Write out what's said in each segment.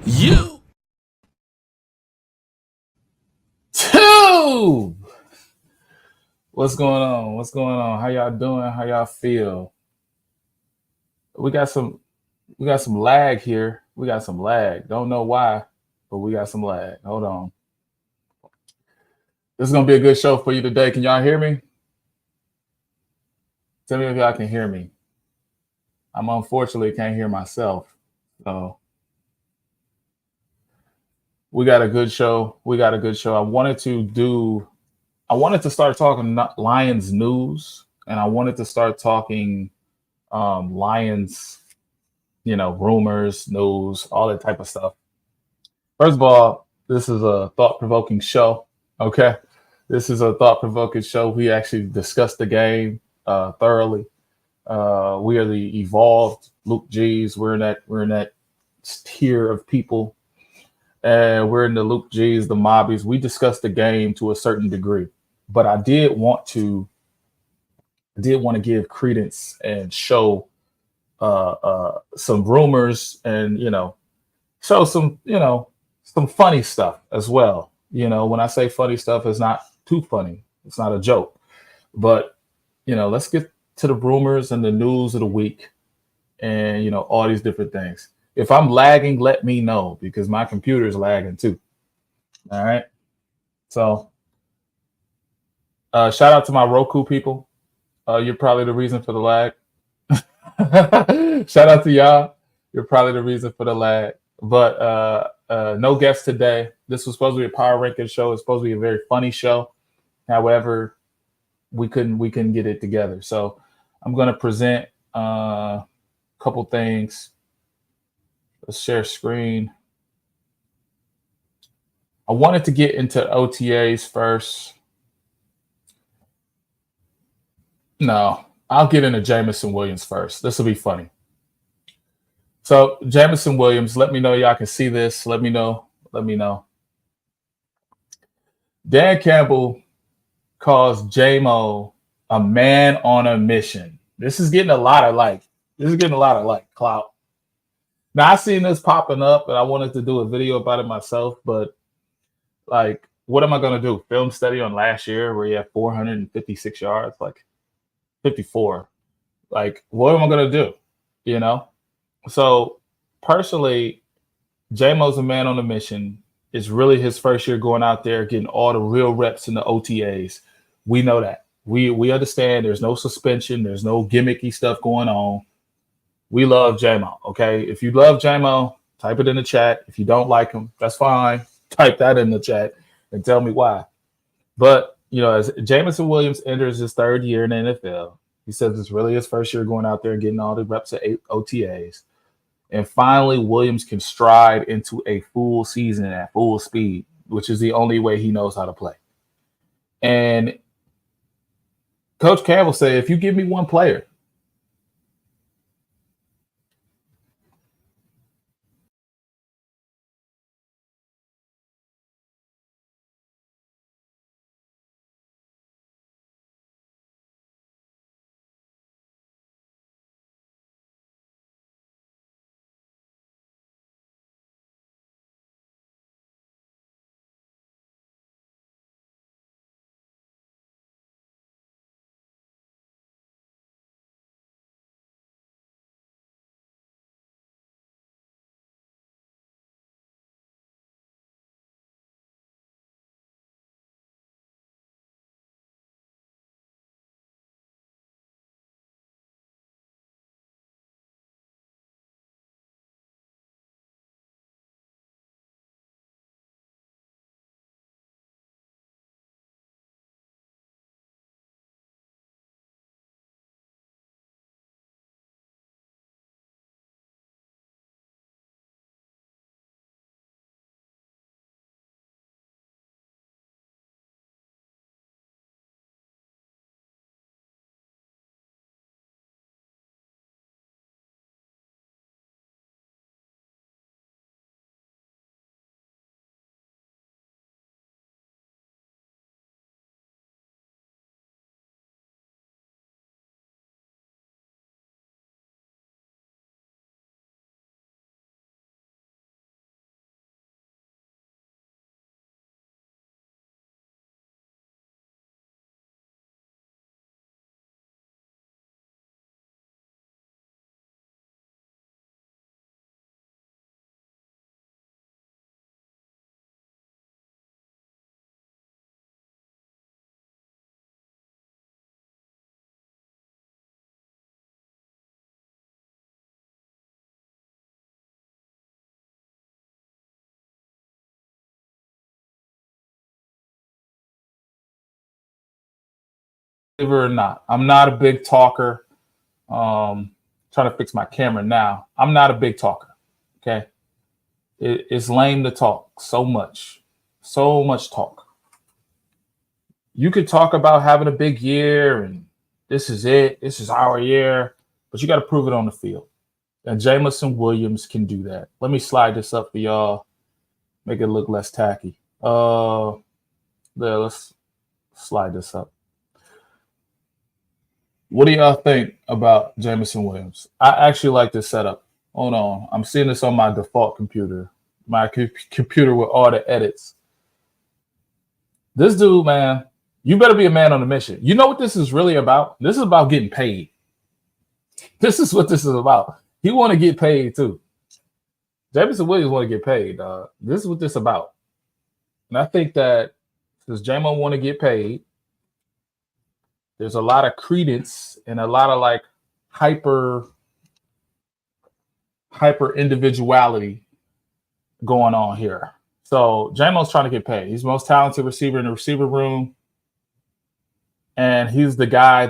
YouTube. What's going on? What's going on? How y'all doing? How y'all feel? We got some we got some lag here. We got some lag. Don't know why, but we got some lag. Hold on. This is gonna be a good show for you today. Can y'all hear me? Tell me if y'all can hear me. I'm unfortunately can't hear myself. So we got a good show. We got a good show. I wanted to start talking Lions news, and I wanted to start talking Lions, rumors, news, all that type of stuff. First of all, this is a thought provoking show. Okay. This is a thought provoking show. We actually discussed the game thoroughly. We are the evolved Luke G's. We're in that tier of people. And we're in the Luke G's, the Mobbies. We discussed the game to a certain degree. But I did want to give credence and show some rumors and show some funny stuff as well. When I say funny stuff, it's not too funny. It's not a joke. But let's get to the rumors and the news of the week, and all these different things. If I'm lagging, let me know because my computer is lagging too. All right. So shout out to my Roku people. You're probably the reason for the lag. Shout out to y'all. You're probably the reason for the lag. But no guests today. This was supposed to be a power ranking show. It's supposed to be a very funny show. However, we couldn't get it together. So I'm going to present a couple things. Let's share screen. I wanted to get into OTAs first. No, I'll get into Jamison Williams first. This will be funny. So Jamison Williams, let me know y'all can see this. Let me know. Let me know. Dan Campbell calls JMO a man on a mission. This is getting a lot of clout. Now I seen this popping up, and I wanted to do a video about it myself, but like, what am I gonna do? Film study on last year where he had 456 yards, like 54. Like, what am I gonna do? You know? So personally, JMO's a man on a mission. It's really his first year going out there, getting all the real reps in the OTAs. We know that. We understand there's no suspension, there's no gimmicky stuff going on. We love JMO. Okay. If you love JMO, type it in the chat. If you don't like him, that's fine. Type that in the chat and tell me why. But as Jamison Williams enters his third year in the NFL, he says it's really his first year going out there and getting all the reps at OTAs. And finally, Williams can stride into a full season at full speed, which is the only way he knows how to play. And Coach Campbell said, if you give me one player, Believe it or not, I'm not a big talker. Trying to fix my camera now. I'm not a big talker. Okay. It's lame to talk so much talk. You could talk about having a big year and this is it. This is our year, but you got to prove it on the field. And Jamison Williams can do that. Let me slide this up for y'all. Make it look less tacky. Let's slide this up. What do y'all think about Jamison Williams? I actually like this setup. Hold on. I'm seeing this on my default computer, my computer with all the edits. This dude, man, you better be a man on a mission. You know what this is really about? This is about getting paid. This is what this is about. He want to get paid too. Jamison Williams want to get paid. This is what this is about. And I think that since J-Mo want to get paid, there's a lot of credence and a lot of like hyper individuality going on here. So J-Mo's trying to get paid. He's the most talented receiver in the receiver room. And he's the guy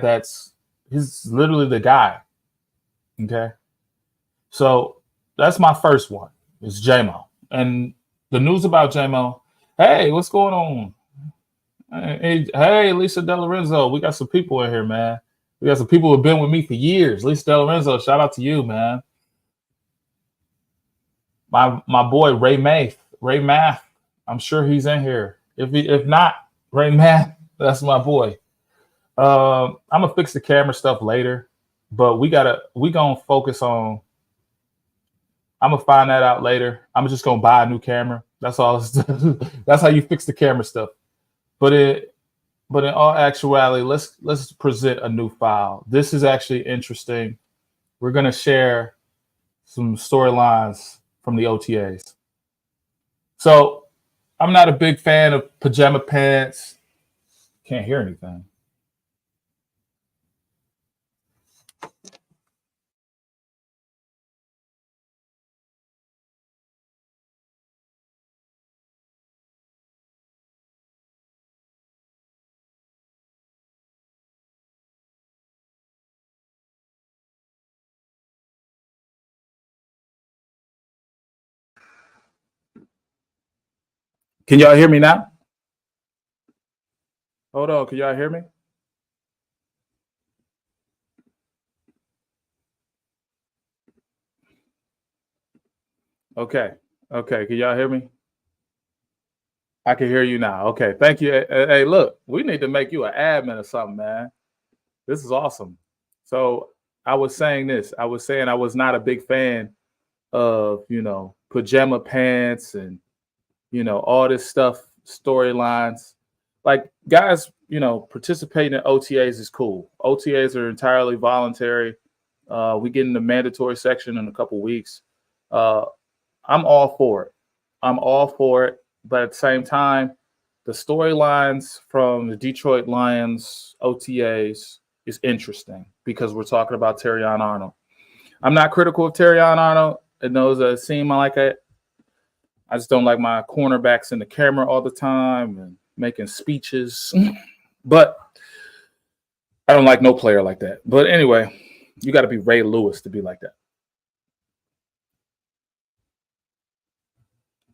he's literally the guy. Okay. So that's my first one. It's J-Mo. And the news about J-Mo, hey, what's going on? Hey, Lisa DeLorenzo, we got some people in here, man. We got some people who have been with me for years. Lisa DeLorenzo, shout out to you, man. My boy Ray Math, I'm sure he's in here. If not, Ray Math, that's my boy. I'm gonna fix the camera stuff later, but we gonna focus on. I'm gonna find that out later. I'm just gonna buy a new camera. That's all. That's how you fix the camera stuff. But in all actuality, let's present a new file. This is actually interesting. We're gonna share some storylines from the OTAs. So I'm not a big fan of pajama pants. Can't hear anything. Can y'all hear me now? Hold on, can y'all hear me? Okay, can y'all hear me? I can hear you now. Okay, thank you. Hey, look, we need to make you an admin or something, man. This is awesome. So I was saying this. I was saying I was not a big fan of, pajama pants and, all this stuff, storylines. Like guys, participating in OTAs is cool. OTAs are entirely voluntary. We get in the mandatory section in a couple weeks. I'm all for it. But at the same time, the storylines from the Detroit Lions OTAs is interesting because we're talking about Terrion Arnold. I'm not critical of Terrion Arnold. It knows that it seems like it. I just don't like my cornerbacks in the camera all the time and making speeches. But I don't like no player like that. But anyway, you got to be Ray Lewis to be like that.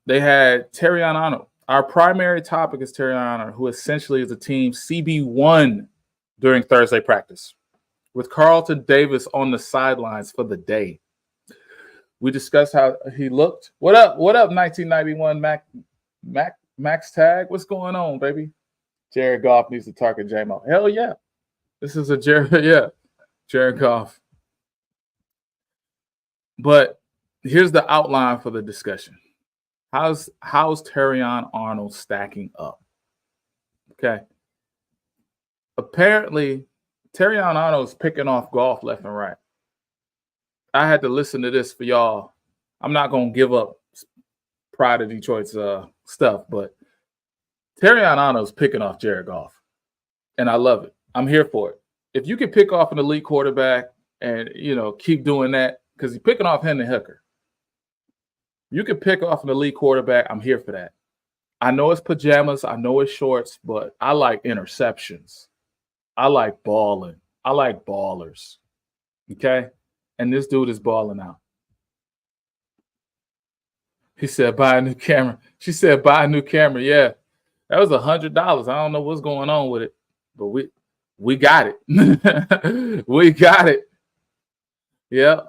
They had Terrion Arnold. Our primary topic is Terrion Arnold, who essentially is a team CB1 during Thursday practice, with Carlton Davis on the sidelines for the day. We discussed how he looked. What up? 1991 Max Tag? What's going on, baby? Jared Goff needs to target J-Mo. Hell yeah. This is a Jared Goff. But here's the outline for the discussion. How's Terrion Arnold stacking up? Okay. Apparently, Terrion Arnold's picking off Goff left and right. I had to listen to this for y'all. I'm not going to give up Pride of Detroit's stuff, but Terrion Arnold's picking off Jared Goff. And I love it. I'm here for it. If you can pick off an elite quarterback and, keep doing that, because he's picking off Hendon Hooker. You can pick off an elite quarterback. I'm here for that. I know it's pajamas. I know it's shorts, but I like interceptions. I like balling. I like ballers. Okay. And this dude is balling out. He said, buy a new camera. She said, buy a new camera. Yeah. That was $100. I don't know what's going on with it, but we got it. We got it. Yeah.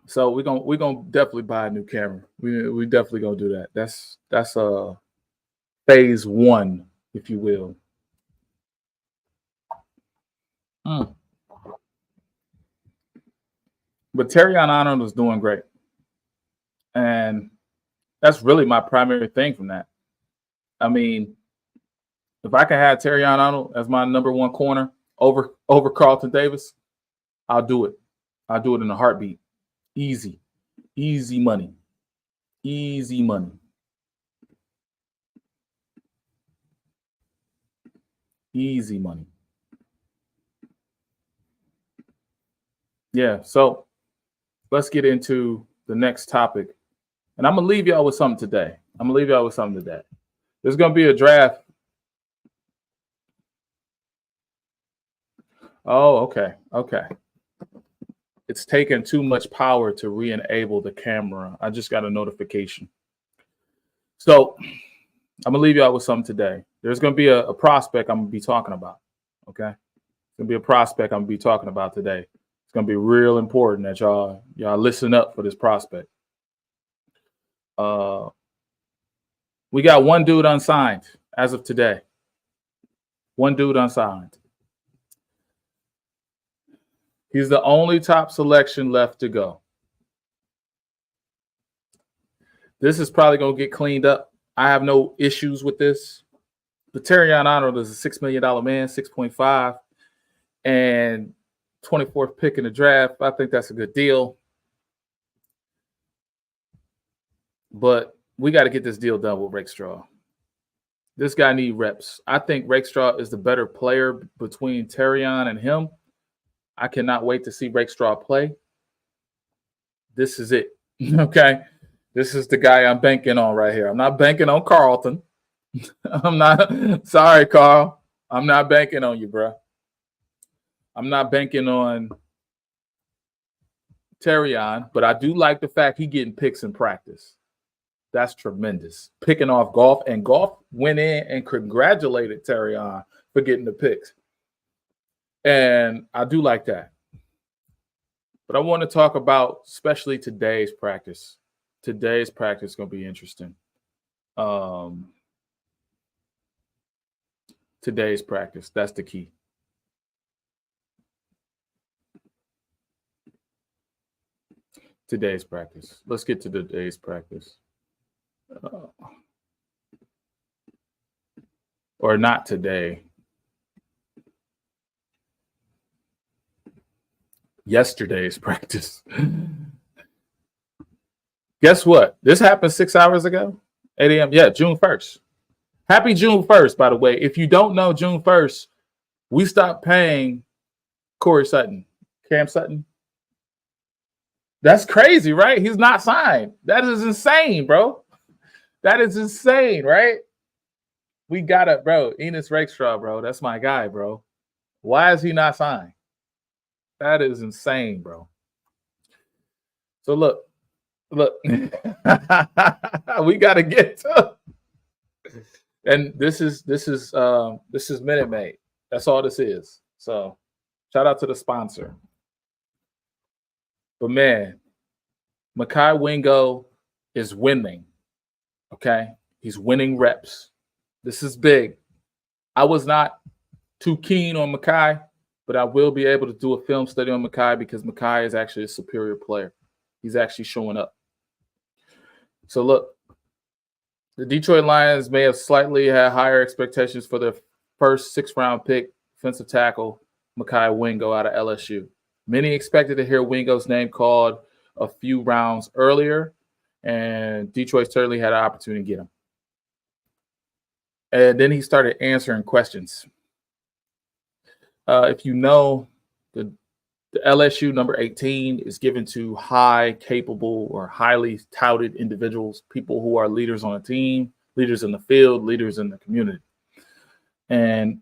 So we're gonna definitely buy a new camera. We definitely gonna do that. That's phase one, if you will. But Terrion Arnold is doing great. And that's really my primary thing from that. I mean, if I can have Terrion Arnold as my number one corner over Carlton Davis, I'll do it. I'll do it in a heartbeat. Easy money. Easy money. Easy money. Yeah, so let's get into the next topic. And I'm going to leave y'all with something today. There's going to be a draft. Oh, okay. It's taken too much power to re-enable the camera. I just got a notification. So I'm going to leave y'all with something today. There's going to be a prospect I'm going to be talking about. Okay. It's going to be a prospect I'm going to be talking about today. It's going to be real important that y'all listen up for this prospect. We got one dude unsigned as of today. One dude unsigned. He's the only top selection left to go. This is probably going to get cleaned up. I have no issues with this. But Terrion Arnold is a $6 million man, 6.5, and 24th pick in the draft. I think that's a good deal. But we got to get this deal done with Rakestraw. This guy needs reps. I think Rakestraw is the better player between Terrion and him. I cannot wait to see Rakestraw play. This is it. Okay. This is the guy I'm banking on right here. I'm not banking on Carlton. I'm not. Sorry, Carl. I'm not banking on you, bro. I'm not banking on Terrion, but I do like the fact he getting picks in practice. That's tremendous. Picking off Golf, and Golf went in and congratulated Terrion for getting the picks. And I do like that. But I want to talk about especially today's practice. Today's practice is going to be interesting. Today's practice, that's the key. Today's practice. Let's get to today's practice. Or not today. Yesterday's practice. Guess what? This happened 6 hours ago. 8 a.m. Yeah, June 1st. Happy June 1st, by the way. If you don't know, June 1st, we stopped paying Corey Sutton. Cam Sutton. That's crazy, right? He's not signed. That is insane, bro. That is insane, right? We got it, bro. Enos Rakestraw, bro. That's my guy, bro. Why is he not signed? That is insane, bro. So look. We got to get to. And this is Minute Maid. That's all this is. So shout out to the sponsor. But man, Mekhi Wingo is winning. Okay, he's winning reps. This is big. I was not too keen on Mekhi, but I will be able to do a film study on Mekhi because Mekhi is actually a superior player. He's actually showing up. So look, the Detroit Lions may have slightly had higher expectations for their first 6th-round pick, defensive tackle, Mekhi Wingo out of LSU. Many expected to hear Wingo's name called a few rounds earlier, and Detroit certainly had an opportunity to get him. And then he started answering questions. If you know, the LSU number 18 is given to high capable or highly touted individuals, people who are leaders on a team, leaders in the field, leaders in the community. And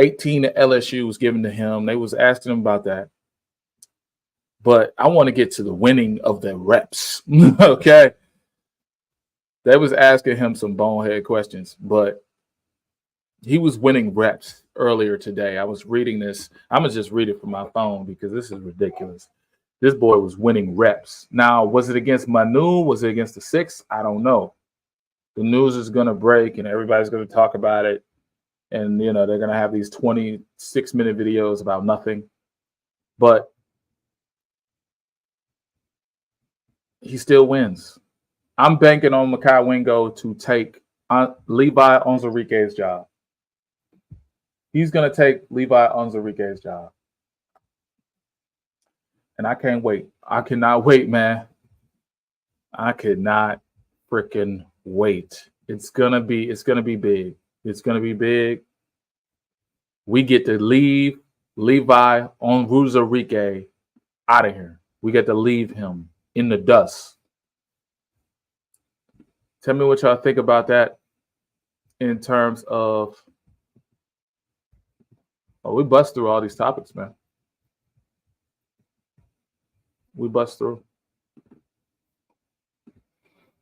18 at LSU was given to him. They was asking him about that. But I want to get to the winning of the reps. Okay. They was asking him some bonehead questions, but he was winning reps earlier today. I was reading this. I'm going to just read it from my phone because this is ridiculous. This boy was winning reps. Now, was it against Manu? Was it against the Six? I don't know. The news is going to break and everybody's going to talk about it. And, you know, they're going to have these 26-minute videos about nothing. But he still wins. I'm banking on Mekhi Wingo to take Levi Onwuzurike's job. He's going to take Levi Onwuzurike's job. And I can't wait. I cannot wait, man. I could not freaking wait. It's gonna be big. It's gonna be big. We get to leave Levi Onwuzurike out of here. We get to leave him in the dust. Tell me what y'all think about that in terms of. Oh, we bust through all these topics, man. We bust through.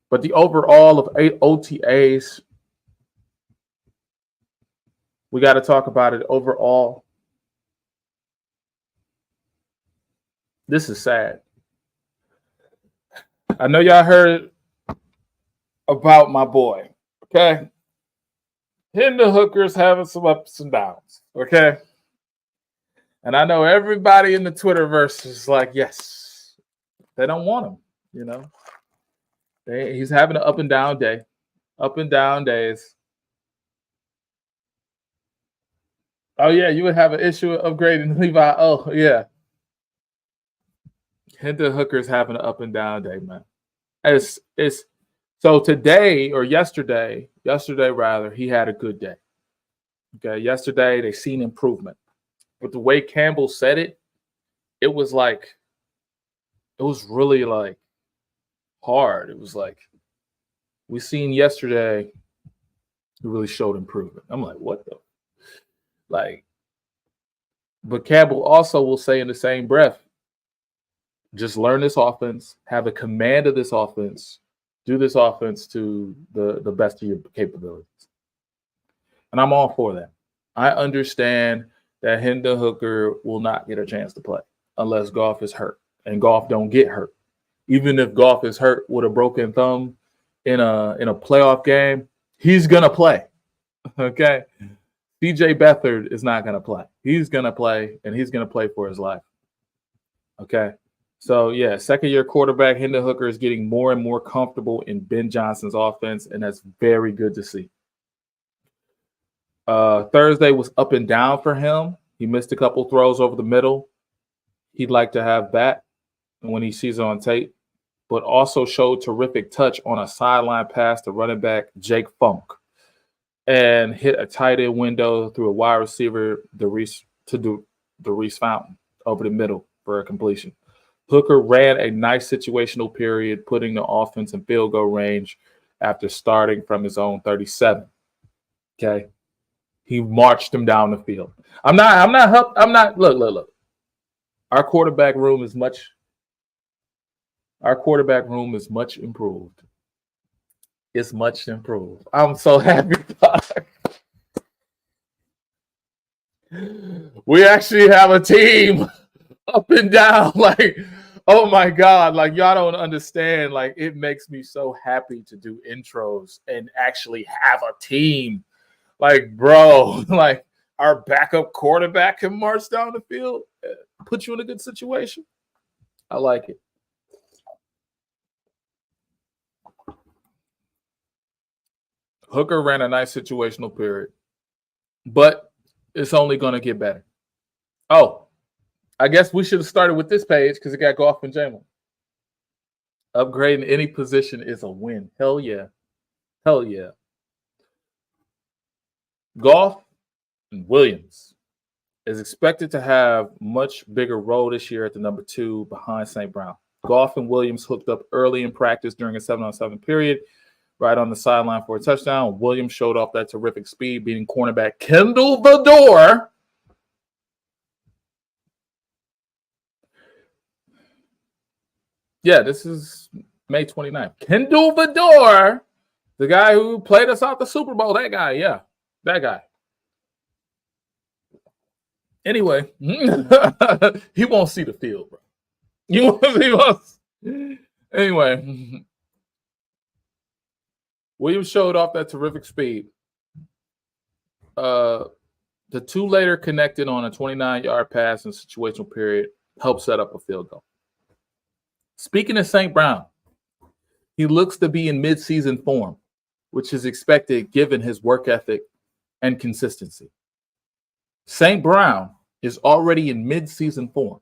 But the overall of 8 OTAs, we got to talk about it overall. This is sad. I know y'all heard about my boy, okay? Hendon Hooker's having some ups and downs, okay? And I know everybody in the Twitterverse is like, yes. They don't want him, you know. He's having an up and down day. Up and down days. Oh, yeah, you would have an issue upgrading Levi. Oh, yeah. Hendon Hooker's having an up and down day, man. It's so today or yesterday rather, he had a good day. Okay, yesterday they seen improvement. But the way Campbell said it, it was really like hard. It was like we seen yesterday, it really showed improvement. I'm like, what the? Like, but Campbell also will say in the same breath, just learn this offense, have a command of this offense, do this offense to the best of your capabilities. And I'm all for that. I understand that Hendon Hooker will not get a chance to play unless Goff is hurt. And Goff don't get hurt. Even if Goff is hurt with a broken thumb in a playoff game, he's gonna play. Okay. CJ Beathard is not gonna play. He's gonna play, and he's gonna play for his life. Okay. So yeah, second-year quarterback Hendon Hooker is getting more and more comfortable in Ben Johnson's offense, and that's very good to see. Thursday was up and down for him. He missed a couple throws over the middle. He'd like to have that when he sees it on tape, but also showed terrific touch on a sideline pass to running back Jake Funk and hit a tight end window through a wide receiver, Reese Fountain, over the middle for a completion. Hooker ran a nice situational period, putting the offense in field goal range after starting from his own 37. Okay. He marched him down the field. Look. Our quarterback room is much improved. It's much improved. I'm so happy about it. We actually have a team up and down. Like, oh my God. Like, y'all don't understand. Like, it makes me so happy to do intros and actually have a team. Like, bro, like our backup quarterback can march down the field, put you in a good situation. I like it. Hooker ran a nice situational period, but it's only going to get better. Oh, I guess we should have started with this page because it got Goff and Jalen. Upgrading any position is a win. Hell yeah. Hell yeah. Goff and Williams is expected to have much bigger role this year at the number 2 behind St. Brown. Goff and Williams hooked up early in practice during a 7-on-7 period, right on the sideline for a touchdown. Williams showed off that terrific speed, beating cornerback Kendall Vador. Yeah, this is May 29th. Kendall Vador, the guy who played us out the Super Bowl. That guy, yeah, that guy. Anyway, he won't see the field, bro. He wants. Anyway, Williams showed off that terrific speed. The two later connected on a 29-yard pass in situational period, helped set up a field goal. Speaking of St. Brown, he looks to be in midseason form, which is expected given his work ethic and consistency. St. Brown is already in midseason form.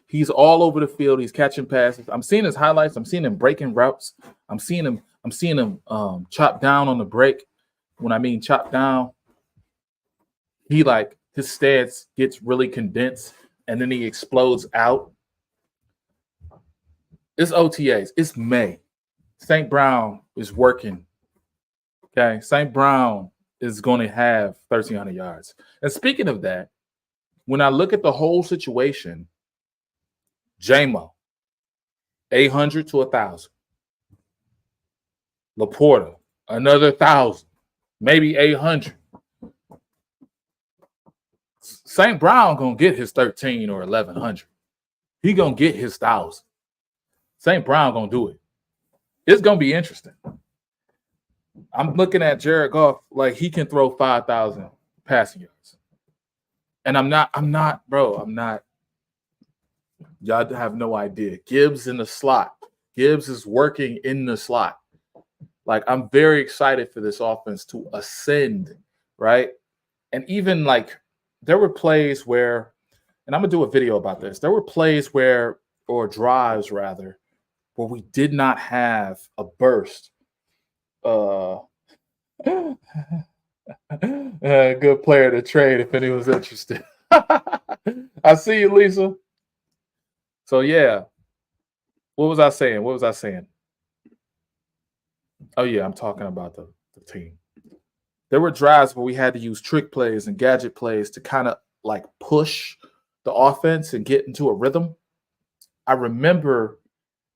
He's all over the field. He's catching passes. I'm seeing his highlights. I'm seeing him breaking routes. I'm seeing him chop down on the break. When I mean chop down, his stance gets really condensed and then he explodes out. It's OTAs. It's May. St. Brown is working. Okay. St. Brown is going to have 1,300 yards. And speaking of that, when I look at the whole situation, J-Mo, 800 to 1,000. Laporta, another 1,000, maybe 800. St. Brown gonna get his 1,300 or 1,100. He gonna get his 1,000. St. Brown gonna do it. It's gonna be interesting. I'm looking at Jared Goff like he can throw 5,000 passing yards, and I'm not. Y'all have no idea. Gibbs in the slot. Gibbs is working in the slot. Like, I'm very excited for this offense to ascend, right? And even like there were plays where, and I'm gonna do a video about this. There were plays where, or drives rather, where we did not have a burst. Good player to trade if anyone's interested. I see you, Lisa. So yeah, what was I saying? Oh yeah, I'm talking about the team. There were drives where we had to use trick plays and gadget plays to kind of like push the offense and get into a rhythm. I remember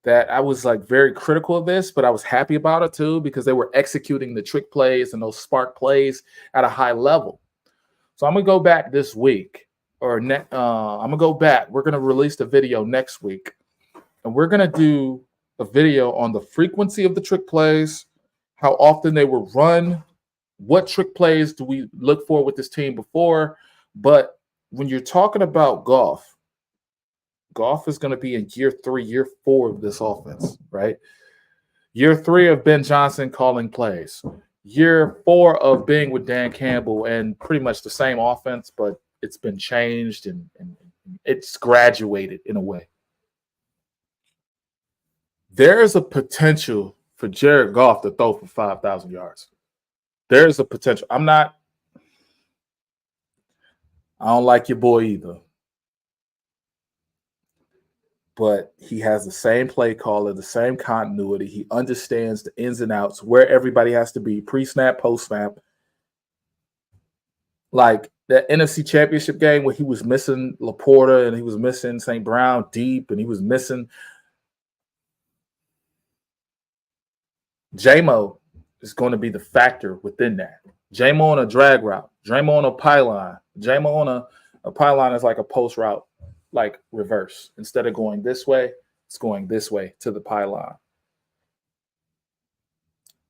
that I was like very critical of this, but I was happy about it too because they were executing the trick plays and those spark plays at a high level. So I'm gonna go back this week, I'm gonna go back. We're gonna release the video next week, and we're gonna do a video on the frequency of the trick plays, how often they were run, what trick plays do we look for with this team before. But when you're talking about Goff is going to be in year 3, year 4 of this offense, right? Year 3 of Ben Johnson calling plays. Year 4 of being with Dan Campbell and pretty much the same offense, but it's been changed and it's graduated in a way. There is a potential for Jared Goff to throw for 5,000 yards. There is a potential. I don't like your boy either. But he has the same play caller, the same continuity. He understands the ins and outs, where everybody has to be, pre-snap, post-snap. Like that NFC Championship game where he was missing Laporta and he was missing St. Brown deep and he was missing J-Mo is going to be the factor within that. J-Mo on a drag route, J-Mo on a pylon. J-Mo on a pylon is like a post route, like reverse. Instead of going this way, it's going this way to the pylon.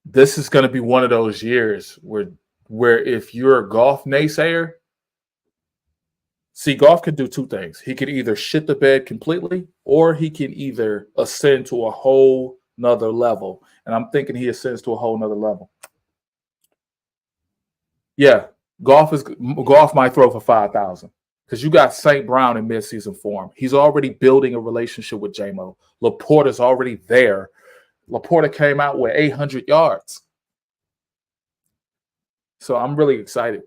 This is going to be one of those years where if you're a Goff naysayer, see, Goff can do two things. He could either shit the bed completely, or he can either ascend to a whole nother level. And I'm thinking he ascends to a whole nother level. Yeah, Goff might throw for 5,000 because you got St. Brown in midseason form. He's already building a relationship with J-Mo. Laporta's already there. Laporta came out with 800 yards. So I'm really excited.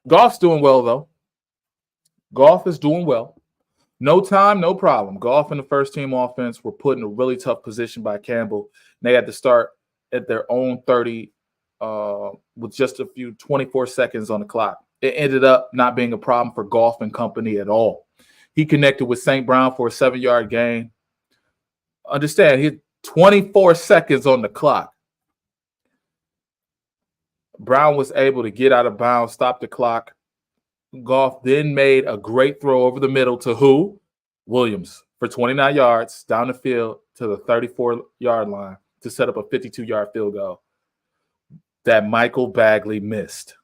Goff's doing well, though. Goff is doing well. No time, no problem. Goff and the first team offense were put in a really tough position by Campbell. They had to start at their own 30 with just 24 seconds on the clock. It ended up not being a problem for Goff and company at all. He connected with St. Brown for a 7-yard gain. Understand, he had 24 seconds on the clock. Brown was able to get out of bounds, stop the clock. Goff then made a great throw over the middle to who? Williams for 29 yards down the field to the 34-yard line to set up a 52-yard field goal that Michael Bagley missed.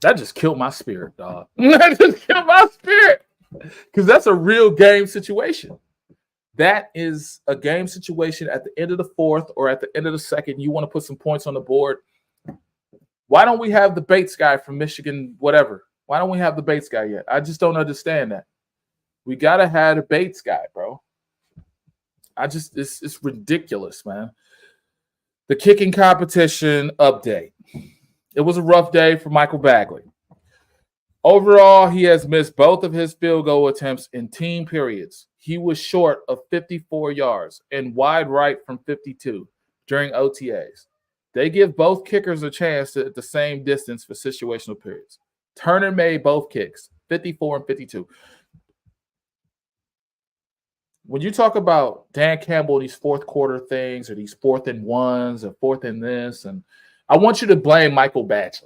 That just killed my spirit, dog. That just killed my spirit because that's a real game situation. That is a game situation at the end of the fourth or at the end of the second. You want to put some points on the board. Why don't we have the Bates guy from Michigan, whatever? Why don't we have the Bates guy yet? I just don't understand that. We got to have the Bates guy, bro. It's ridiculous, man. The kicking competition update. It was a rough day for Michael Bagley. Overall, he has missed both of his field goal attempts in team periods. He was short of 54 yards and wide right from 52 during OTAs. They give both kickers a chance at the same distance for situational periods. Turner made both kicks, 54 and 52. When you talk about Dan Campbell, these fourth quarter things or these 4th and 1s or 4th and this, and I want you to blame Michael Badgley,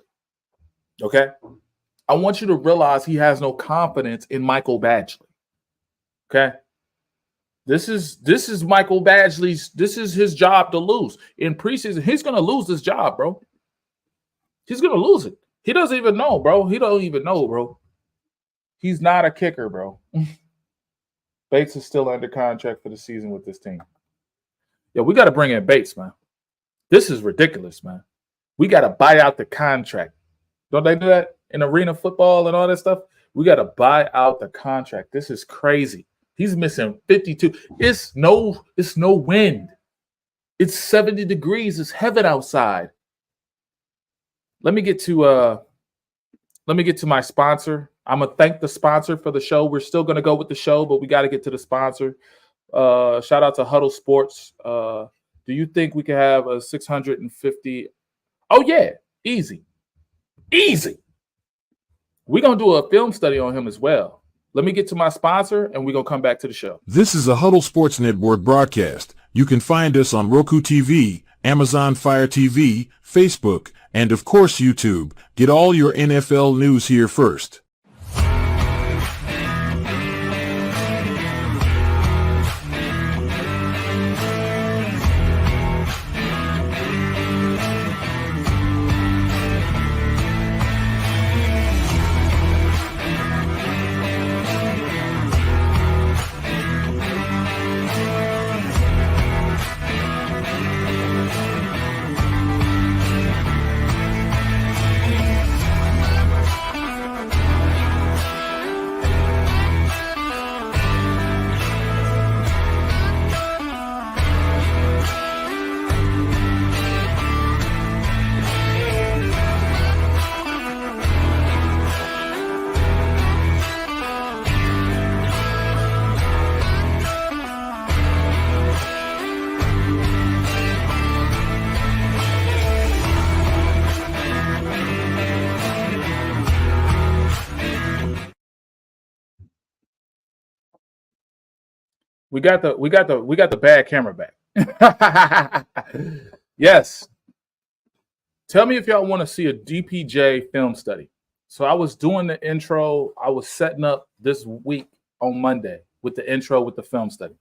okay? I want you to realize he has no confidence in Michael Badgley, okay? This is Michael Badgley's, this is his job to lose. In preseason, he's going to lose this job, bro. He's going to lose it. He doesn't even know, bro. He don't even know, bro. He's not a kicker, bro. Bates is still under contract for the season with this team. Yeah, we got to bring in Bates, man. This is ridiculous, man. We got to buy out the contract. Don't they do that in arena football and all that stuff? We got to buy out the contract. This is crazy. He's missing 52. It's no wind. It's 70 degrees. It's heaven outside. Let me get to my sponsor. I'm gonna thank the sponsor for the show. We're still gonna go with the show, but we got to get to the sponsor. Shout out to Huddle Sports. Do you think we can have a 650? Oh yeah, easy. We're gonna do a film study on him as well. Let me get to my sponsor, and we're gonna come back to the show. This is a Huddle Sports Network broadcast. You can find us on Roku TV, Amazon Fire TV, Facebook, and of course YouTube. Get all your NFL news here first. We got the bad camera back. Yes. Tell me if y'all want to see a DPJ film study. So I was doing the intro. I was setting up this week on Monday with the intro with the film study.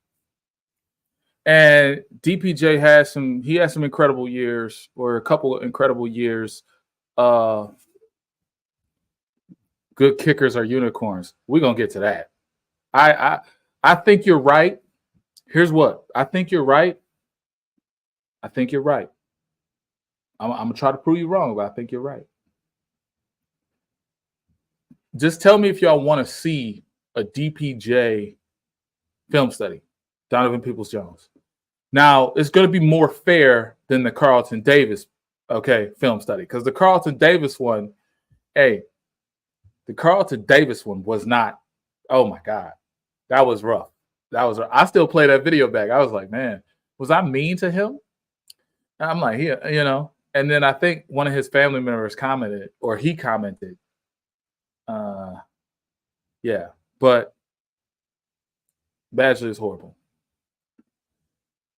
And DPJ has some incredible years, or a couple of incredible years. Good kickers are unicorns. We're gonna get to that. I think you're right. Here's what. I think you're right. I'm gonna try to prove you wrong, but I think you're right. Just tell me if y'all want to see a DPJ film study, Donovan Peoples-Jones. Now, it's going to be more fair than the Carlton Davis, film study, because the Carlton Davis one, Hey, the Carlton Davis one was not. Oh my God, that was rough. That was. I still play that video back. I was like, man, was I mean to him? I'm like, yeah. And then I think one of his family members commented, or he commented, yeah. But Badgley is horrible.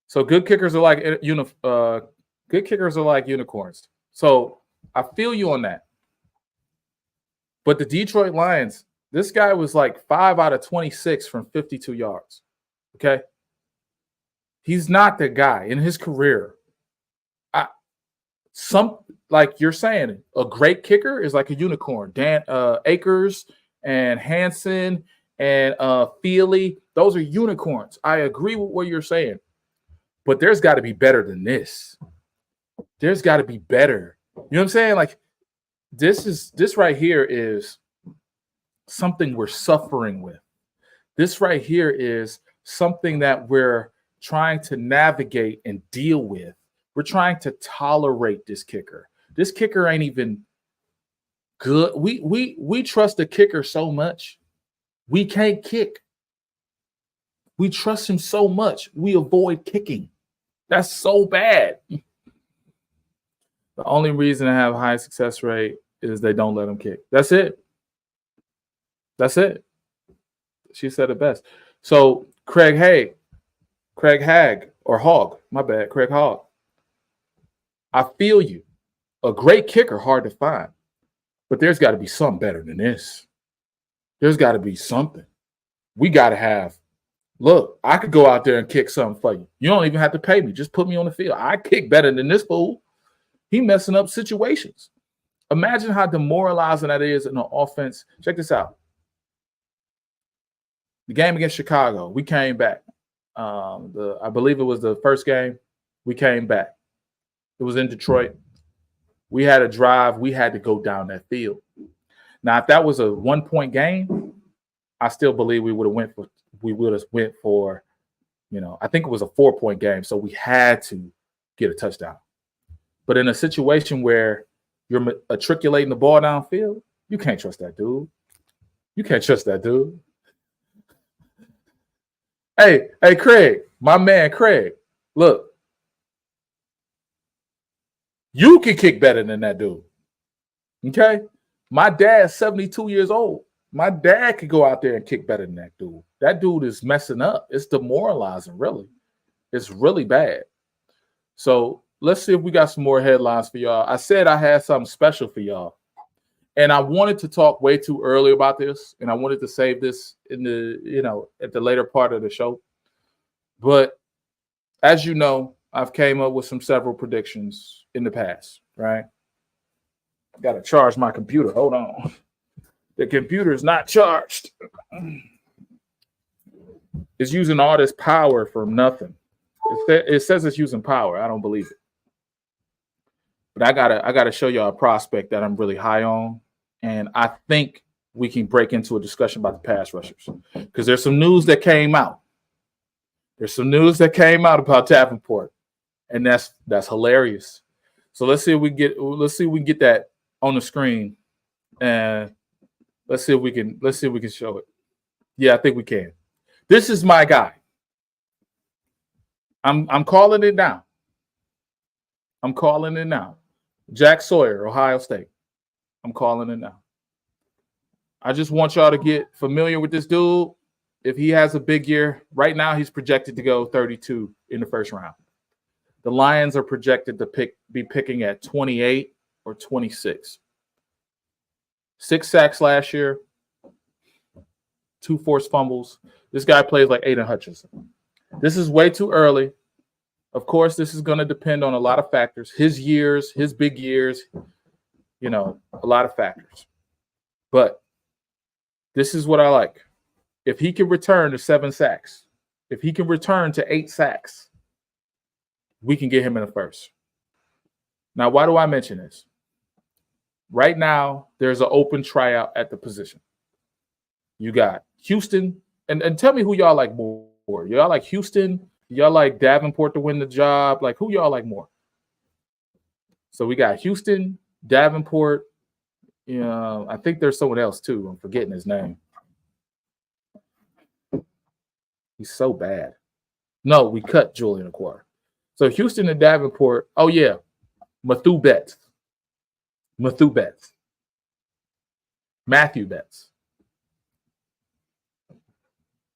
So good kickers are like good kickers are like unicorns. So I feel you on that. But the Detroit Lions, this guy was like 5 out of 26 from 52 yards. Okay. He's not the guy in his career. Like you're saying, a great kicker is like a unicorn. Dan Akers and Hansen and Feely, those are unicorns. I agree with what you're saying. But there's got to be better than this. There's got to be better. You know what I'm saying? Like this right here is something we're suffering with. This right here is something that we're trying to navigate and deal with. We're trying to tolerate this kicker. This kicker ain't even good. We trust the kicker so much. We can't kick. We trust him so much. We avoid kicking. That's so bad. The only reason to have a high success rate is they don't let him kick. That's it. That's it. She said it best. So Craig Hogg, my bad, Craig Hogg. I feel you. A great kicker, hard to find. But there's got to be something better than this. There's got to be something. We got to have, look, I could go out there and kick something for you. You don't even have to pay me. Just put me on the field. I kick better than this fool. He messing up situations. Imagine how demoralizing that is in the offense. Check this out. The game against Chicago, we came back. I believe it was the first game. We came back. It was in Detroit. We had a drive. We had to go down that field. Now, if that was a 1-point game, I still believe we would have went for, I think it was a 4-point game. So we had to get a touchdown. But in a situation where you're matriculating the ball downfield, you can't trust that dude. You can't trust that dude. Hey, Craig, my man, Craig, look. You can kick better than that dude. Okay? My dad's 72 years old. My dad could go out there and kick better than that dude. That dude is messing up. It's demoralizing, really. It's really bad. So let's see if we got some more headlines for y'all. I said I had something special for y'all. And I wanted to talk way too early about this. And I wanted to save this in the, at the later part of the show. But as you know, I've came up with several predictions in the past, right? Got to charge my computer. Hold on. The computer is not charged. It's using all this power from nothing. It says it's using power. I don't believe it. But I gotta show y'all a prospect that I'm really high on. And I think we can break into a discussion about the pass rushers. Because there's some news that came out. There's some news that came out about Davenport. And that's hilarious. So let's see if we can get that on the screen, and let's see if we can show it. Yeah, I think we can. This is my guy. I'm calling it now. I'm calling it now. Jack Sawyer, Ohio State. I'm calling it now. I just want y'all to get familiar with this dude. If he has a big year, right now he's projected to go 32 in the first round. The Lions are projected to be picking at 28 or 26. 6 sacks last year, 2 forced fumbles. This guy plays like Aiden Hutchinson. This is way too early. Of course, this is going to depend on a lot of factors. His years, his big years, a lot of factors. But this is what I like. If he can return to 7 sacks, if he can return to 8 sacks, we can get him in the first. Now, why do I mention this? Right now, there's an open tryout at the position. You got Houston, and tell me who y'all like more. Y'all like Houston? Y'all like Davenport to win the job? Like, who y'all like more? So we got Houston, Davenport, Yeah, I think there's someone else too. I'm forgetting his name. He's so bad. No, we cut Julian Okwara. So Houston and Davenport. Oh yeah, Matthew Betts. Matthew Betts.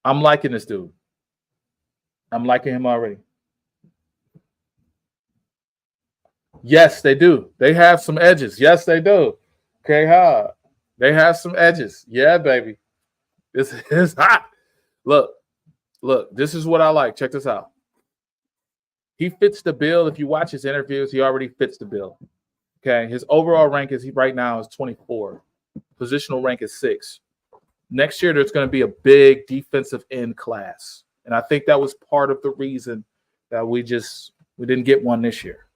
I'm liking this dude. I'm liking him already. Yes, they do. They have some edges. Yes, they do. Okay, huh? They have some edges. Yeah, baby. This is hot. Look, this is what I like. Check this out. He fits the bill. If you watch his interviews, he already fits the bill. Okay. His overall rank is right now is 24. Positional rank is 6. Next year, there's going to be a big defensive end class. And I think that was part of the reason that we didn't get one this year.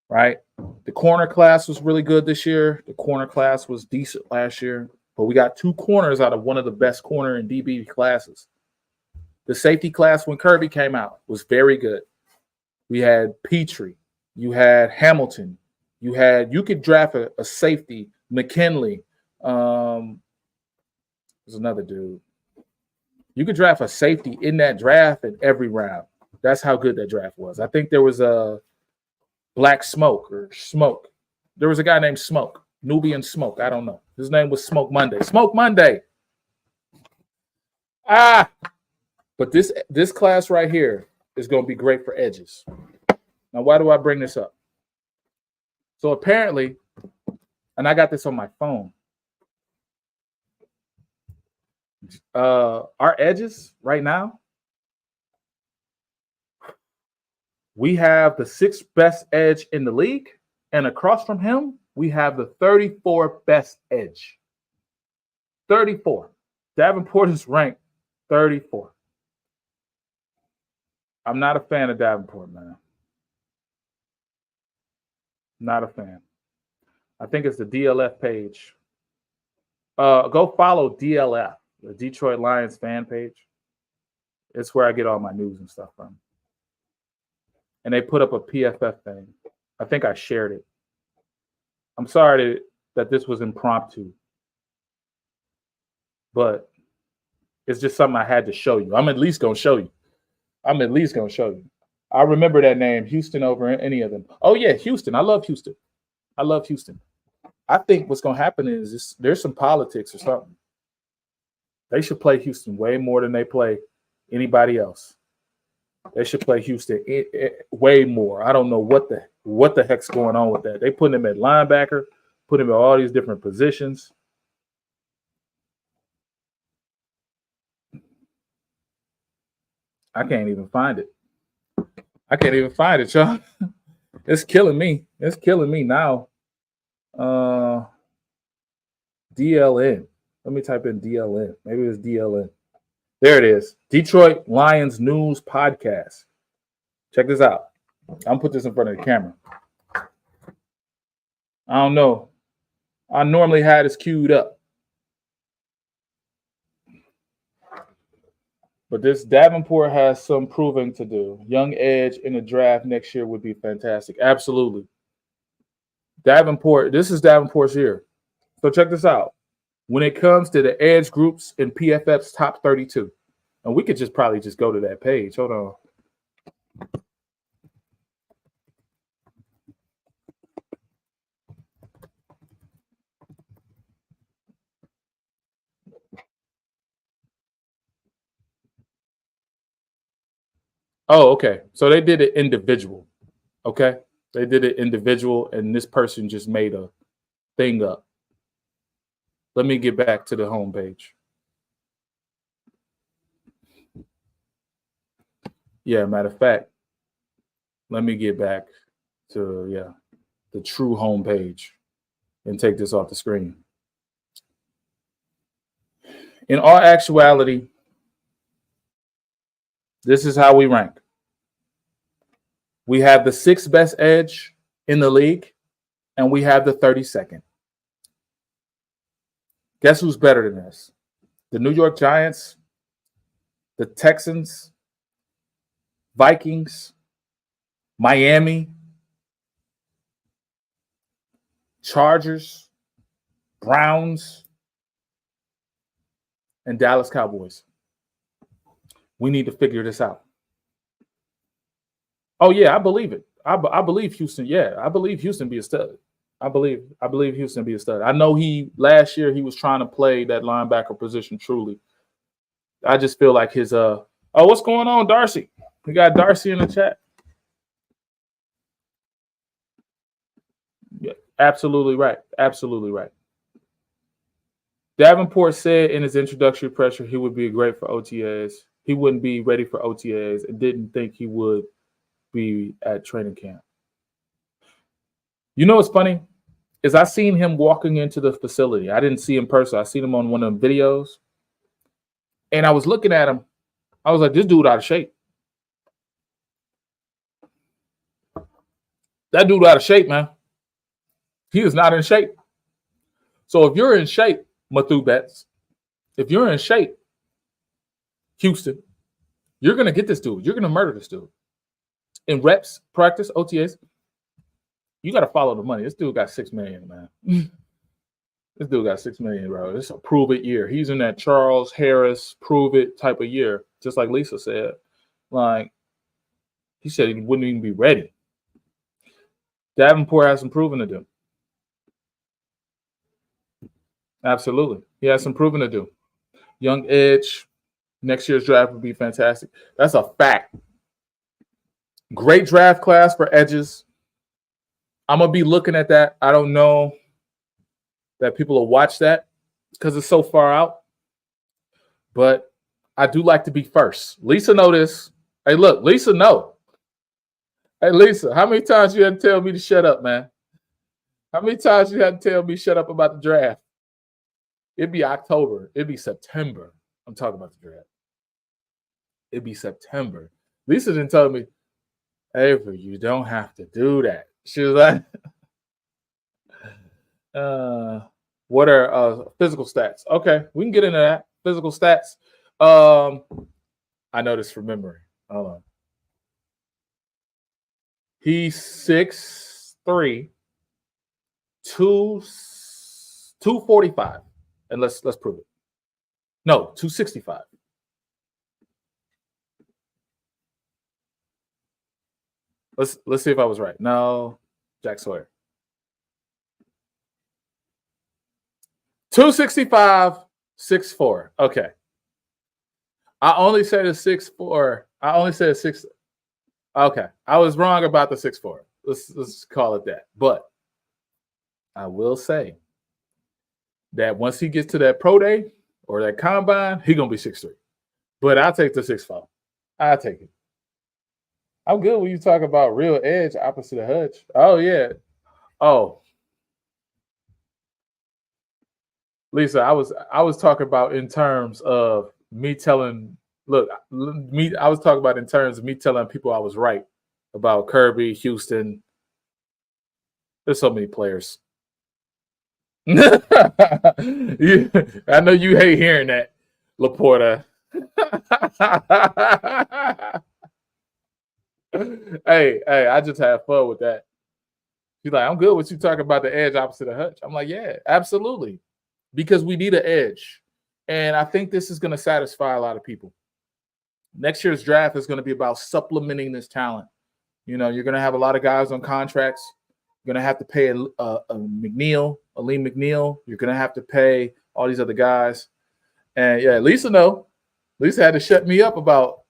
Right? The corner class was really good this year. The corner class was decent last year. But we got 2 corners out of one of the best corner and DB classes. The safety class when Kirby came out was very good. We had Petrie. You had Hamilton. You could draft a safety, McKinley. There's another dude. You could draft a safety in that draft in every round. That's how good that draft was. I think there was a Black Smoke or Smoke. There was a guy named Smoke, Nubian Smoke. I don't know. His name was Smoke Monday. Smoke Monday. But this class right here is going to be great for edges. Now, why do I bring this up? So apparently, and I got this on my phone. Our edges right now, we have the 6th best edge in the league, and across from him, we have the 34th best edge. 34. Davenport is ranked 34. I'm not a fan of Davenport, man. Not a fan. I think it's the DLF page. Go follow DLF, the Detroit Lions fan page. It's where I get all my news and stuff from. And they put up a PFF thing. I think I shared it. I'm sorry that this was impromptu, but it's just something I had to show you. I'm at least going to show you. I remember that name, Houston, over any of them. Oh, yeah, Houston. I love Houston. I think what's going to happen is there's some politics or something. They should play Houston way more than they play anybody else. They should play Houston way more. I don't know what the heck's going on with that. They put him at linebacker, put him in all these different positions. I can't even find it. Y'all. It's killing me. Now. DLN. Let me type in DLN. Maybe it's DLN. There it is. Detroit Lions News Podcast. Check this out. I'm going to put this in front of the camera. I don't know. I normally had this queued up. But this Davenport has some proving to do. Young edge in the draft next year would be fantastic. Absolutely. Davenport, this is Davenport's year. So check this out. When it comes to the edge groups in PFF's top 32, and we could probably go to that page. Hold on. Oh, okay. So they did it individual. Okay. They did it individual, and this person just made a thing up. Let me get back to the homepage. Yeah, matter of fact, let me get back to, the true homepage and take this off the screen. In all actuality, this is how we rank. We have the 6th best edge in the league, and we have the 32nd. Guess who's better than us? The New York Giants, the Texans, Vikings, Miami, Chargers, Browns, and Dallas Cowboys. We need to figure this out. Oh yeah, I believe it. I believe Houston. Yeah, I believe Houston be a stud. I believe Houston be a stud. I know last year he was trying to play that linebacker position truly. I just feel like his oh, what's going on, Darcy? We got Darcy in the chat. Yeah, absolutely right. Absolutely right. Davenport said in his introductory pressure he would be great for OTAs. He wouldn't be ready for OTAs and didn't think he would be at training camp. You know what's funny? Is I seen him walking into the facility. I didn't see him in person. I seen him on one of them videos. And I was looking at him. I was like, this dude out of shape. That dude out of shape, man. He is not in shape. So if you're in shape, Matthew Betts, if you're in shape, Houston, you're going to get this dude. You're going to murder this dude. In reps, practice, OTAs, you got to follow the money. This dude got $6 million, man. This dude got $6 million, bro. This is a prove it year. He's in that Charles Harris prove it type of year, just like Lisa said. Like, he said he wouldn't even be ready. Davenport has some proving to do. Absolutely. He has some proving to do. Young edge. Next year's draft would be fantastic. That's a fact. Great draft class for edges. I'm going to be looking at that. I don't know that people will watch that because it's so far out. But I do like to be first. Lisa know this. Hey, look, Lisa know. Hey, Lisa, how many times you had to tell me to shut up, man? How many times you had to tell me shut up about the draft? It'd be October. It'd be September. I'm talking about the draft. It'd be September. Lisa didn't tell me, Avery, you don't have to do that. She was like, what are physical stats? Okay, we can get into that. Physical stats. I know this from memory. Hold on. He's 6'3", 245. And let's prove it. No, 265. Let's see if I was right. No, Jack Sawyer. 265, 6'4". Okay. I only said a 6'4". I only said 6. Okay. I was wrong about the 6'4". Let's call it that. But I will say that once he gets to that pro day or that combine, he's going to be 6'3". But I'll take the 6'4". I'll take it. I'm good when you talk about real edge opposite of Hutch. Oh, yeah. Oh. Lisa, I was talking about in terms of me telling, I was talking about in terms of me telling people I was right about Kirby, Houston. There's so many players. I know you hate hearing that, Laporta. Hey, I just have fun with that. She's like, I'm good with you talking about the edge opposite of Hutch. I'm like, yeah, absolutely. Because we need an edge. And I think this is going to satisfy a lot of people. Next year's draft is going to be about supplementing this talent. You know, you're going to have a lot of guys on contracts. You're going to have to pay a McNeil, Aleem McNeil. You're going to have to pay all these other guys. And yeah, Lisa know. Lisa had to shut me up about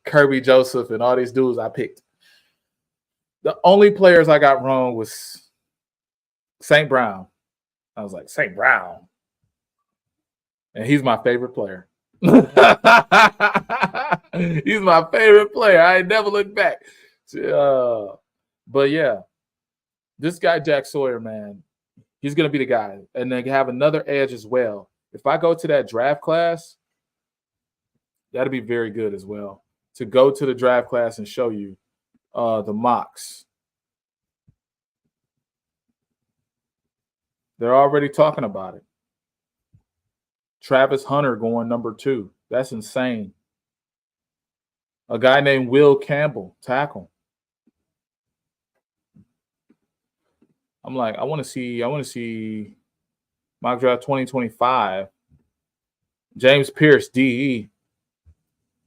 Kirby Joseph and all these dudes I picked. The only players I got wrong was St. Brown. I was like, St. Brown. And he's my favorite player. He's my favorite player. I ain't never looked back. But yeah, this guy, Jack Sawyer, man, he's going to be the guy. And then have another edge as well. If I go to that draft class, that'd be very good as well. To go to the draft class and show you the mocks. They're already talking about it. Travis Hunter going number 2. That's insane. A guy named Will Campbell, tackle. I'm like, I want to see Mock draft 2025. James Pierce, DE.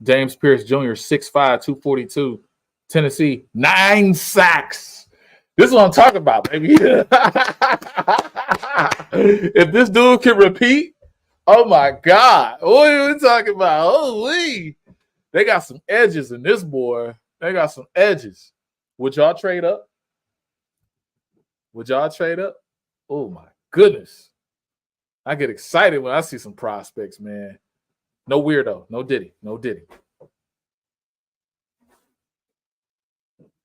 James Pierce Jr., 6'5", 242. Tennessee, 9 sacks. This is what I'm talking about, baby. If this dude can repeat, oh my God. What are we talking about? Holy. They got some edges in this boy. They got some edges. Would y'all trade up? Would y'all trade up? Oh my goodness. I get excited when I see some prospects, man. No weirdo. No Diddy. No Diddy.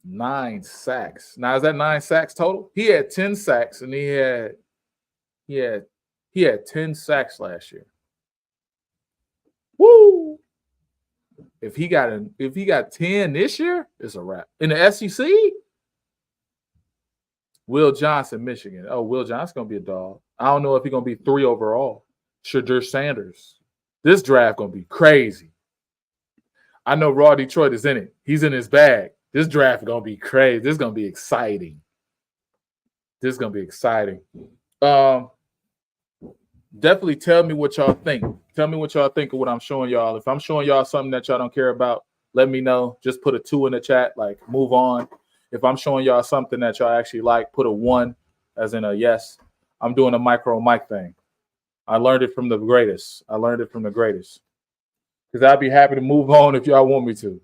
9 sacks. Now, is that 9 sacks total? He had 10 sacks, and he had 10 sacks last year. Woo! If he got 10 this year, it's a wrap. In the SEC, Will Johnson, Michigan. Oh, Will Johnson's gonna be a dog. I don't know if he's gonna be 3 overall. Shadur Sanders. This draft gonna be crazy. I know Raw Detroit is in it. He's in his bag. This draft is gonna be crazy. This is gonna be exciting. This is gonna be exciting. Definitely tell me what y'all think. Tell me what y'all think of what I'm showing y'all. If I'm showing y'all something that y'all don't care about, let me know. Just put a 2 in the chat, like move on. If I'm showing y'all something that y'all actually like, put a 1 as in a yes. I'm doing a micro mic thing. I learned it from the greatest. Because I'd be happy to move on if y'all want me to.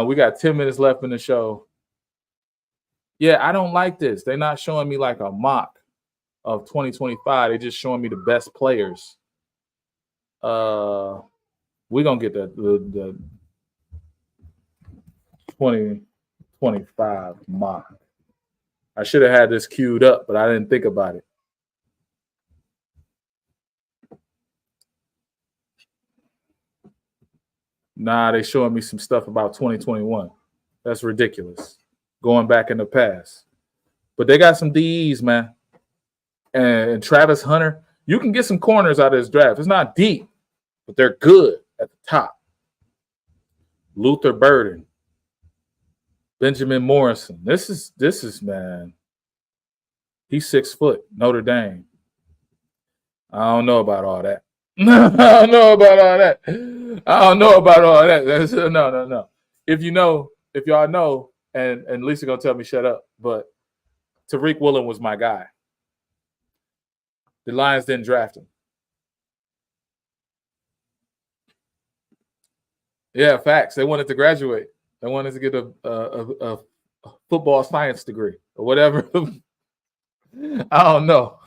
We got 10 minutes left in the show. Yeah, I don't like this. They're not showing me like a mock of 2025. They're just showing me the best players. We're going to get the 2025 mock. I should have had this queued up, but I didn't think about it. Nah, they showing me some stuff about 2021. That's ridiculous. Going back in the past. But they got some DEs, man. And Travis Hunter, you can get some corners out of this draft. It's not deep, but they're good at the top. Luther Burden. Benjamin Morrison. This is man. He's 6 foot, Notre Dame. I don't know about all that. I don't know about all that. No. If y'all know, and Lisa gonna tell me shut up, but Tariq Woolen was my guy. The Lions didn't draft him. Yeah, facts. They wanted to graduate. They wanted to get a football science degree or whatever. I don't know.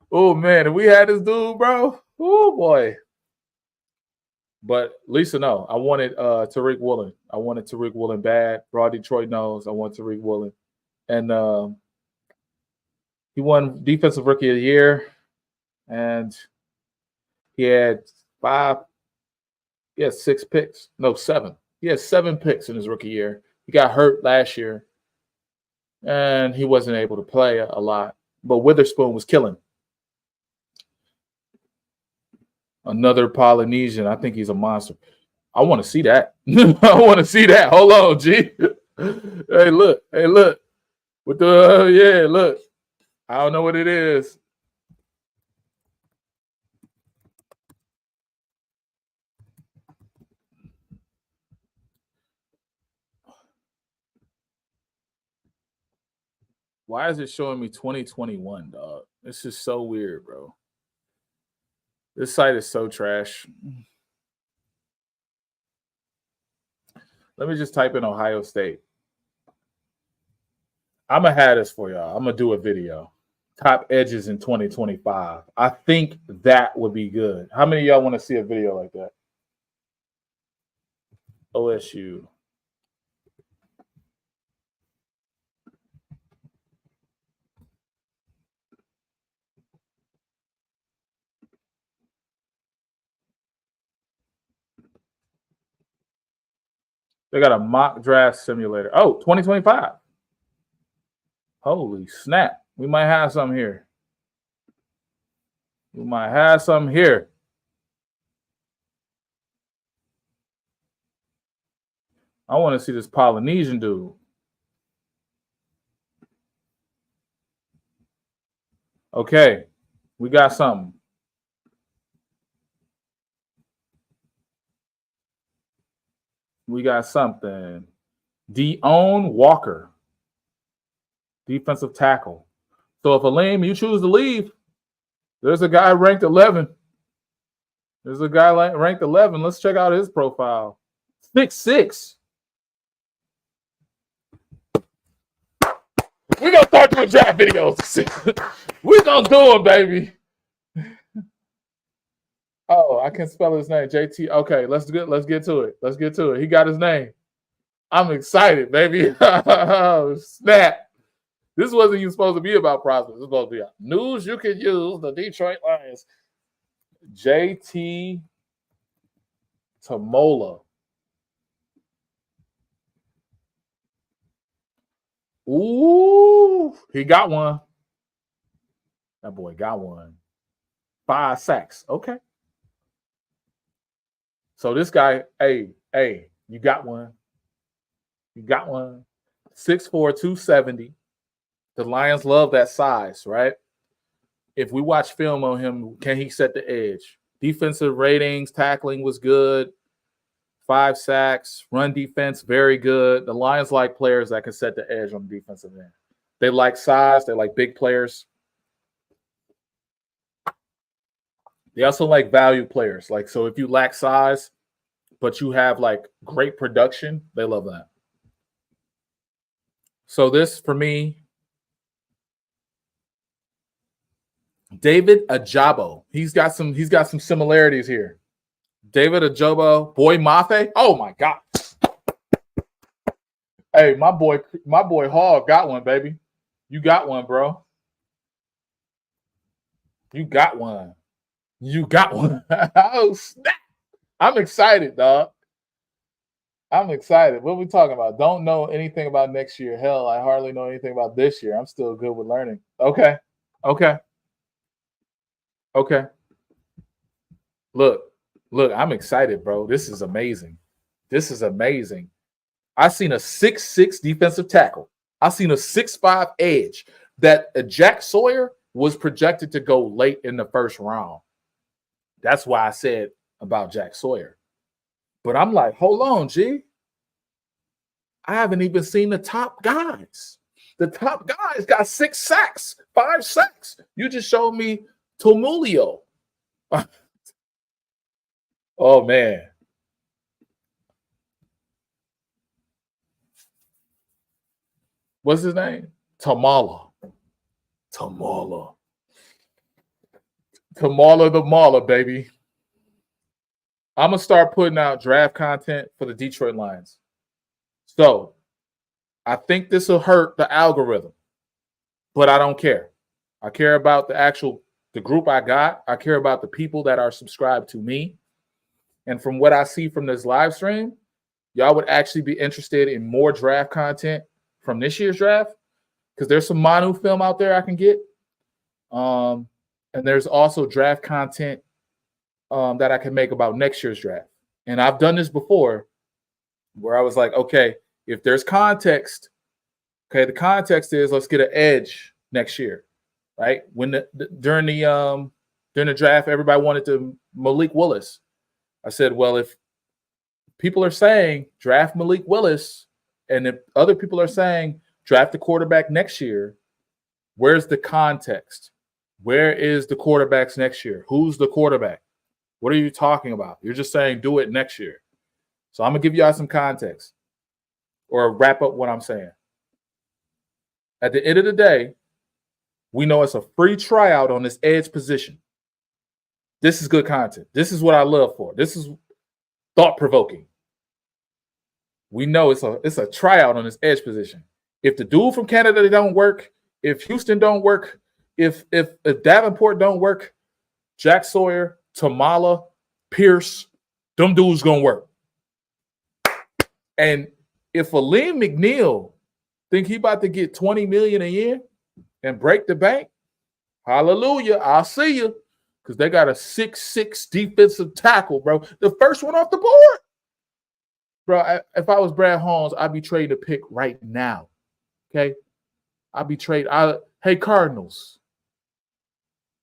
Oh man, if we had this dude, bro. Oh boy. But Lisa, no. I wanted Tariq Woolen. I wanted Tariq Woolen bad. Raw Detroit knows I want Tariq Woolen. And he won Defensive Rookie of the Year. And he had 6 picks. No, 7. He had 7 picks in his rookie year. He got hurt last year. And he wasn't able to play a lot. But Witherspoon was killing. Another Polynesian. I think he's a monster. I want to see that. I want to see that. Hold on, G. Hey, look. With the look. I don't know what it is. Why is it showing me 2021, dog? This is so weird, bro. This site is so trash. Let me just type in Ohio State. I'm going to have this for y'all. I'm going to do a video. Top edges in 2025. I think that would be good. How many of y'all want to see a video like that? OSU. They got a mock draft simulator. Oh, 2025. Holy snap. We might have some here. I want to see this Polynesian dude. Okay. We got something. We got something. Deone Walker, defensive tackle. So if Aleem, you choose to leave, there's a guy ranked 11. There's a guy ranked 11. Let's check out his profile. 6'6". We're going to start doing draft videos. We're going to do them, baby. Oh, I can't spell his name. JT. Okay, let's get to it. Let's get to it. He got his name. I'm excited, baby. Snap. This wasn't even supposed to be about prospects. This was supposed to be news you can use. The Detroit Lions. JT Tamola. Ooh, he got one. That boy got one. 5 sacks. Okay. So this guy, hey, you got one. You got one. 6'4", 270. The Lions love that size, right? If we watch film on him, can he set the edge? Defensive ratings, tackling was good. 5 sacks, run defense, very good. The Lions like players that can set the edge on the defensive end. They like size. They like big players. They also like value players. Like, so if you lack size, but you have like great production, they love that. So this for me, David Ajabo. He's got some similarities here. David Ajabo, Boy Mafe. Oh my God. Hey, my boy Hall got one, baby. You got one, bro. You got one. You got one. Oh, snap. I'm excited, dog. I'm excited. What are we talking about? Don't know anything about next year. Hell, I hardly know anything about this year. I'm still good with learning. Okay. Look, I'm excited, bro. This is amazing. I seen a 6'6" defensive tackle. I seen a 6'5" edge that Jack Sawyer was projected to go late in the first round. That's why I said about Jack Sawyer. But I'm like, hold on, G. I haven't even seen the top guys. The top guys got 6 sacks, 5 sacks. You just showed me Tomulio. Oh, man. What's his name? Tamala the Mauler, baby. I'm going to start putting out draft content for the Detroit Lions. So I think this will hurt the algorithm, but I don't care. I care about the group I got. I care about the people that are subscribed to me. And from what I see from this live stream, y'all would actually be interested in more draft content from this year's draft, because there's some Manu film out there I can get. And there's also draft content that I can make about next year's draft. And I've done this before where I was like, okay, if there's context, okay, the context is let's get an edge next year, right? When during the draft, everybody wanted to Malik Willis. I said, well, if people are saying draft Malik Willis, and if other people are saying draft the quarterback next year, where's the context? Where is the quarterbacks next year? Who's the quarterback? What are you talking about? You're just saying do it next year. So I'm going to give y'all some context or wrap up what I'm saying. At the end of the day, we know it's a free tryout on this edge position. This is good content. This is what I love for. This is thought-provoking. We know it's a tryout on this edge position. If the dude from Canada don't work, if Houston don't work, if Davenport don't work, Jack Sawyer, Tamala, Pierce, them dudes gonna work. And if Aleem McNeil think he about to get $20 million a year and break the bank, hallelujah, I'll see you. Because they got a 6'6" defensive tackle, bro. The first one off the board. Bro, if I was Brad Holmes, I'd be trading a pick right now. Okay? I'd be trading. Hey, Cardinals.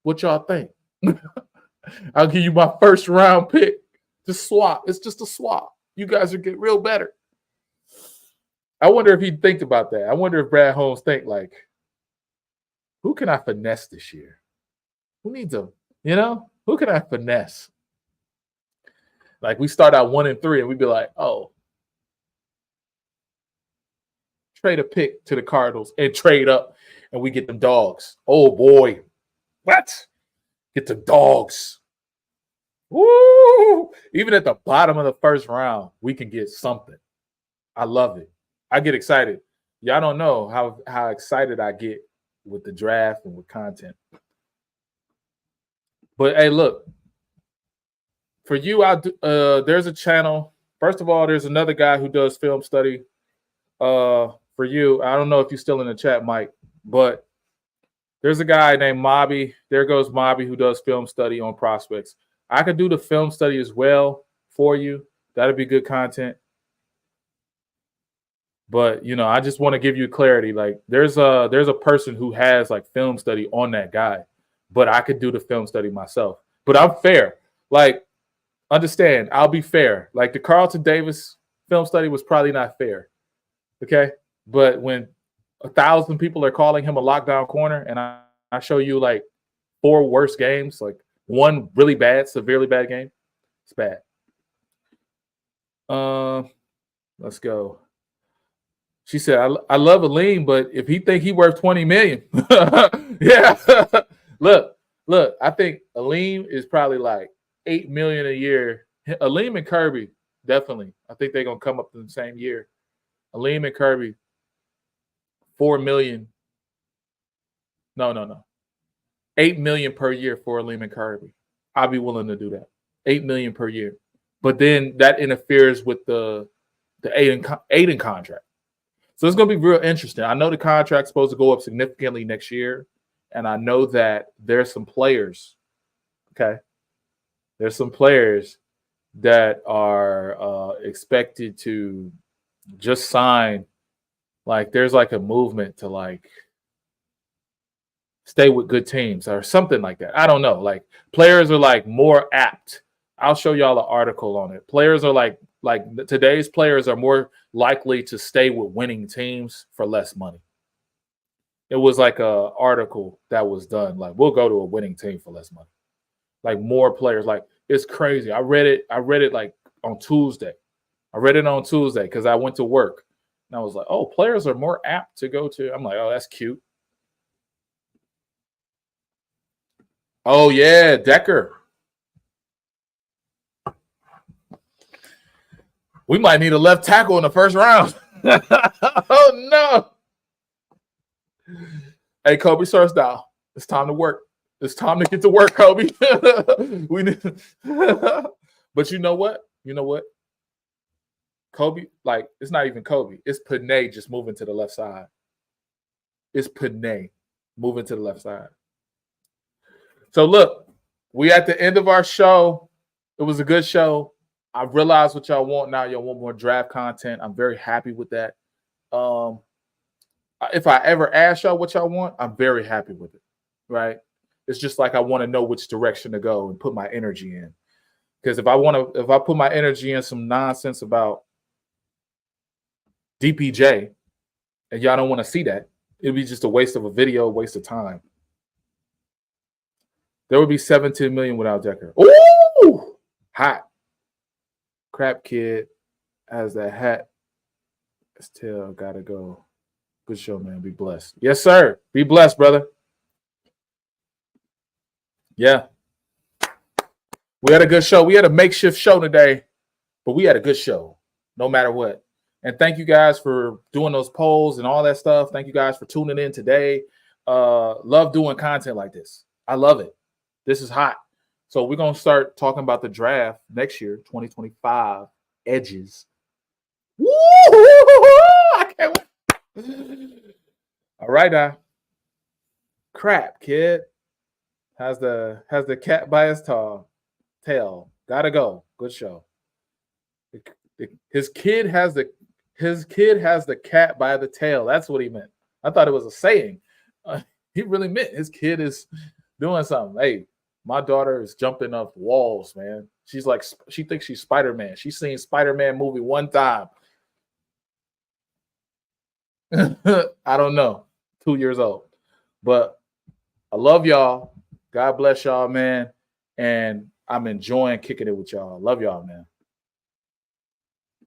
What y'all think? I'll give you my first round pick. Just swap. It's just a swap. You guys will get real better. I wonder if he'd think about that. I wonder if Brad Holmes think like, who can I finesse this year? Who needs a, who can I finesse? Like we start out 1-3 and we'd be like, oh, trade a pick to the Cardinals and trade up and we get them dogs. Oh boy. What? Get the dogs. Woo! Even at the bottom of the first round, we can get something. I love it. I get excited. Y'all don't know how excited I get with the draft and with content. But hey, look, for you, there's a channel. First of all, there's another guy who does film study. For you, I don't know if you're still in the chat, Mike, but there's a guy named Mobby. There goes Mobby who does film study on prospects. I could do the film study as well for you. That'd be good content. But I just want to give you clarity. Like there's a person who has like film study on that guy, but I could do the film study myself. But I'm fair. Like, understand, I'll be fair. Like the Carlton Davis film study was probably not fair. Okay. But when 1,000 people are calling him a lockdown corner, and I show you like 4 worst games, like one really bad, severely bad game, it's bad. Let's go. She said, I love Aleem, but if he think he worth 20 million, yeah. look, I think Aleem is probably like 8 million a year. Aleem and Kirby, definitely. I think they're gonna come up in the same year. Aleem and Kirby, 4 million. No. 8 million per year for Aleem and Kirby. I'll be willing to do that. 8 million per year. But then that interferes with the Aiden contract. So it's going to be real interesting. I know the contract's supposed to go up significantly next year, and I know that there's some players, okay? There's some players that are expected to just sign. Like there's like a movement to like stay with good teams or something like that. I don't know. Like players are like more apt. I'll show y'all an article on it. Players are like today's players are more likely to stay with winning teams for less money. It was like a article that was done. Like we'll go to a winning team for less money. Like more players. Like it's crazy. I read it like on Tuesday. I read it on Tuesday because I went to work and I was like, oh, players are more apt to go to. I'm like, oh, that's cute. Oh yeah, Decker. We might need a left tackle in the first round. Oh no. Hey, Kobe starts down. It's time to work. It's time to get to work, Kobe. We need But you know what? Kobe, like, it's not even Kobe. It's Panay just moving to the left side. It's Panay moving to the left side. So look, we at the end of our show. It was a good show. I realize what y'all want now. Y'all want more draft content. I'm very happy with that. If I ever ask y'all what y'all want, I'm very happy with it, right? It's just like I want to know which direction to go and put my energy in. Because if I put my energy in some nonsense about DPJ and y'all don't want to see that, it'd be just a waste of a video, waste of time. There would be 17 million without Decker. Ooh, hot. Crap kid has that hat. Still gotta go. Good show, man. Be blessed. Yes, sir. Be blessed, brother. Yeah. We had a good show. We had a makeshift show today, but we had a good show, no matter what. And thank you guys for doing those polls and all that stuff. Thank you guys for tuning in today. Love doing content like this. I love it. This is hot. So we're going to start talking about the draft next year, 2025, edges. Woo! I can't wait. All right, now. Crap, kid. Has the cat by his tail. Gotta go. Good show. His kid has the cat by the tail. That's what he meant. I thought it was a saying. He really meant his kid is doing something. Hey, my daughter is jumping off walls, man. She's like, she thinks she's Spider-Man. She's seen Spider-Man movie one time. I don't know, 2 years old. But I love y'all. God bless y'all, man. And I'm enjoying kicking it with y'all. Love y'all, man.